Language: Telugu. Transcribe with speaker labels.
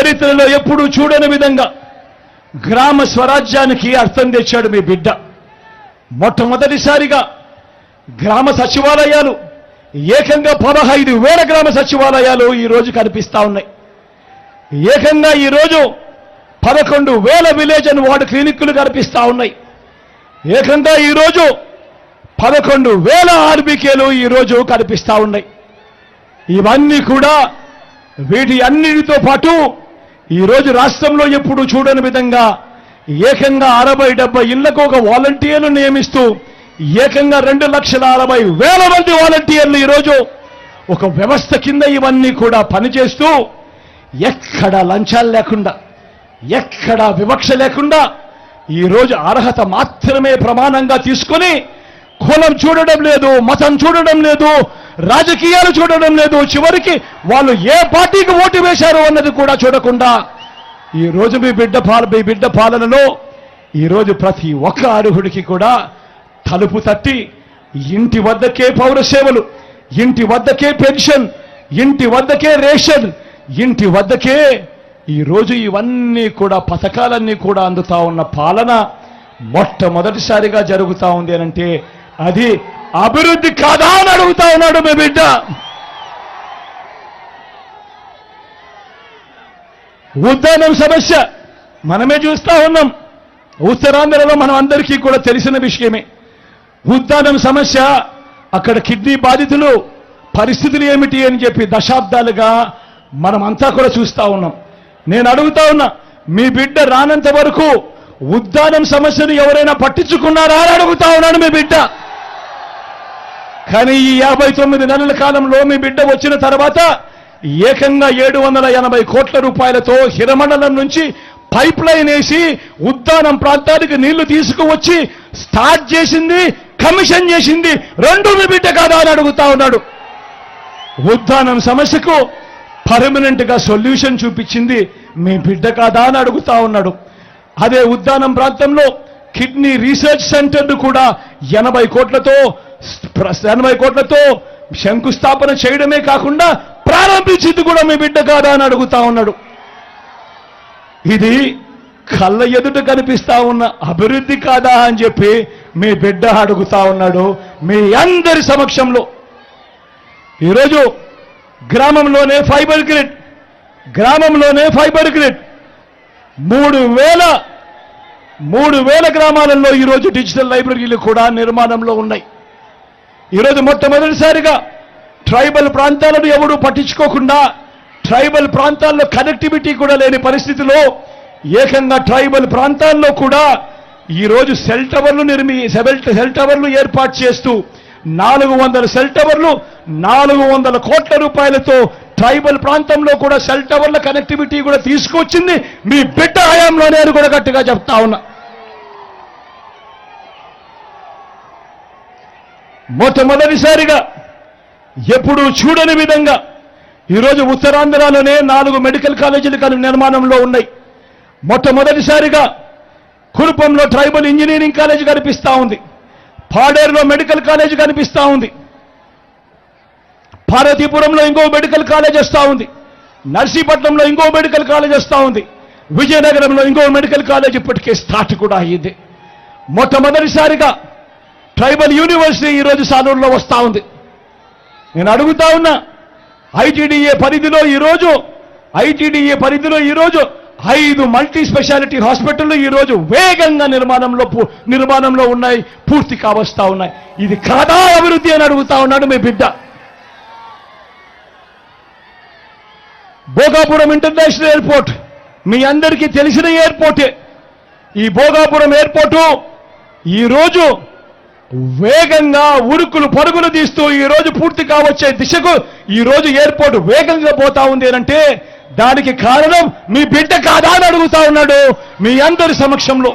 Speaker 1: చరిత్రలో ఎప్పుడూ చూడని విధంగా గ్రామ స్వరాజ్యానికి అర్థం తెచ్చాడు మీ బిడ్డ. మొట్టమొదటిసారిగా గ్రామ సచివాలయాలు ఏకంగా 15,000 గ్రామ సచివాలయాలు ఈరోజు కనిపిస్తా ఉన్నాయి. ఏకంగా ఈరోజు 11,000 విలేజ్ అండ్ వార్డు క్లినిక్లు కనిపిస్తా ఉన్నాయి. ఏకంగా ఈరోజు 11,000 ఆర్బీకేలు ఈరోజు కనిపిస్తా ఉన్నాయి. ఇవన్నీ కూడా వీటి అన్నిటితో పాటు ఈరోజు రాష్ట్రంలో ఎప్పుడు చూడని విధంగా ఏకంగా 60-70 ఇళ్లకు ఒక వాలంటీర్లు నియమిస్తూ ఏకంగా 2,60,000 మంది వాలంటీర్లు ఈరోజు ఒక వ్యవస్థ కింద ఇవన్నీ కూడా పనిచేస్తూ ఎక్కడ లంచాలు లేకుండా, ఎక్కడ వివక్ష లేకుండా ఈరోజు అర్హత మాత్రమే ప్రమాణంగా తీసుకొని కులం చూడడం లేదు, మతం చూడడం లేదు, రాజకీయాలు చూడడం లేదు, చివరికి వాళ్ళు ఏ పార్టీకి ఓటు వేశారు అన్నది కూడా చూడకుండా ఈరోజు మీ బిడ్డ పాలనలో ఈరోజు ప్రతి ఒక్క అర్హుడికి కూడా తలుపు తట్టి ఇంటి వద్దకే పౌర సేవలు, ఇంటి వద్దకే పెన్షన్, ఇంటి వద్దకే రేషన్, ఇంటి వద్దకే ఈరోజు ఇవన్నీ కూడా పథకాలన్నీ కూడా అందుతా ఉన్న పాలన మొట్టమొదటిసారిగా జరుగుతా ఉంది అనంటే అది అభివృద్ధి కాదా అని అడుగుతా ఉన్నాడు మీ బిడ్డ. ఉద్దానం సమస్య మనమే చూస్తా ఉన్నాం. ఉత్తరాంధ్రలో మనం అందరికీ కూడా తెలిసిన విషయమే. ఉద్దానం సమస్య, అక్కడ కిడ్నీ బాధితులు పరిస్థితులు ఏమిటి అని చెప్పి దశాబ్దాలుగా మనమంతా కూడా చూస్తా ఉన్నాం. నేను అడుగుతా ఉన్నా, మీ బిడ్డ రానంత వరకు ఉద్దానం సమస్యను ఎవరైనా పట్టించుకున్నారా అని అడుగుతా ఉన్నాను మీ బిడ్డ. కానీ ఈ 59 నెలల కాలంలో మీ బిడ్డ వచ్చిన తర్వాత ఏకంగా 780 కోట్ల రూపాయలతో హిరమండలం నుంచి పైప్ లైన్ వేసి ఉద్దానం ప్రాంతానికి నీళ్లు తీసుకువచ్చి స్టార్ట్ చేసింది, కమిషన్ చేసింది రెండు మీ బిడ్డ కాదా అని అడుగుతా ఉన్నాడు. ఉద్దానం సమస్యకు పర్మనెంట్ గా సొల్యూషన్ చూపించింది మీ బిడ్డ కాదా అని అడుగుతా ఉన్నాడు. అదే ఉద్దానం ప్రాంతంలో కిడ్నీ రీసెర్చ్ సెంటర్ కూడా 80 కోట్లతో శంకుస్థాపన చేయడమే కాకుండా ప్రారంభించింది కూడా మీ బిడ్డ కాదా అని అడుగుతా ఉన్నాడు. ఇది కళ్ళ ఎదుట కనిపిస్తా ఉన్న అభివృద్ధి కాదా అని చెప్పి మీ బిడ్డ అడుగుతా ఉన్నాడు మీ అందరి సమక్షంలో. ఈరోజు గ్రామంలోనే ఫైబర్ గ్రిడ్ 3,000 గ్రామాలలో ఈరోజు డిజిటల్ లైబ్రరీలు కూడా నిర్మాణంలో ఉన్నాయి. ఈరోజు మొట్టమొదటిసారిగా ట్రైబల్ ప్రాంతాలను ఎవరూ పట్టించుకోకుండా, ట్రైబల్ ప్రాంతాల్లో కనెక్టివిటీ కూడా లేని పరిస్థితిలో ఏకంగా ట్రైబల్ ప్రాంతాల్లో కూడా ఈరోజు సెల్ టవర్లు ఏర్పాటు చేస్తూ 400 సెల్ టవర్లు 400 కోట్ల రూపాయలతో ట్రైబల్ ప్రాంతంలో కూడా సెల్ టవర్ల కనెక్టివిటీ కూడా తీసుకొచ్చింది మీ బిడ్డ హయాంలో. నేను కూడా గట్టిగా చెప్తా ఉన్నా. మొట్టమొదటిసారిగా ఎప్పుడూ చూడని విధంగా ఈరోజు ఉత్తరాంధ్రలోనే 4 మెడికల్ కాలేజీలు నిర్మాణంలో ఉన్నాయి. మొట్టమొదటిసారిగా కురుపంలో ట్రైబల్ ఇంజనీరింగ్ కాలేజీ కనిపిస్తా ఉంది. పాడేరులో మెడికల్ కాలేజీ కనిపిస్తా ఉంది. పార్వతీపురంలో ఇంకో మెడికల్ కాలేజ్ వస్తూ ఉంది. నర్సీపట్నంలో ఇంకో మెడికల్ కాలేజ్ వస్తూ ఉంది. విజయనగరంలో ఇంకో మెడికల్ కాలేజ్ ఇప్పటికే స్టార్ట్ కూడా అయ్యింది. మొట్టమొదటిసారిగా ట్రైబల్ యూనివర్సిటీ ఈరోజు సాలూరులో వస్తూ ఉంది. నేను అడుగుతా ఉన్నా, ఐటీడీఏ పరిధిలో ఈరోజు 5 మల్టీ స్పెషాలిటీ హాస్పిటళ్లు ఈరోజు వేగంగా నిర్మాణంలో ఉన్నాయి, పూర్తి కావస్తా ఉన్నాయి. ఇది కాదా అభివృద్ధి అని అడుగుతా ఉన్నాడు మీ బిడ్డ. భోగాపురం ఇంటర్నేషనల్ ఎయిర్పోర్ట్ మీ అందరికీ తెలిసిన ఎయిర్పోర్టే. ఈ భోగాపురం ఎయిర్పోర్టు ఈరోజు వేగంగా ఉరుకులు పరుగులు తీస్తూ ఈరోజు పూర్తి కావచ్చే దిశకు ఈరోజు ఎయిర్పోర్ట్ వేగంగా పోతా ఉంది అంటే దానికి కారణం మీ బిడ్డ కాదా అని అడుగుతా ఉన్నాడు మీ అందరి సమక్షంలో.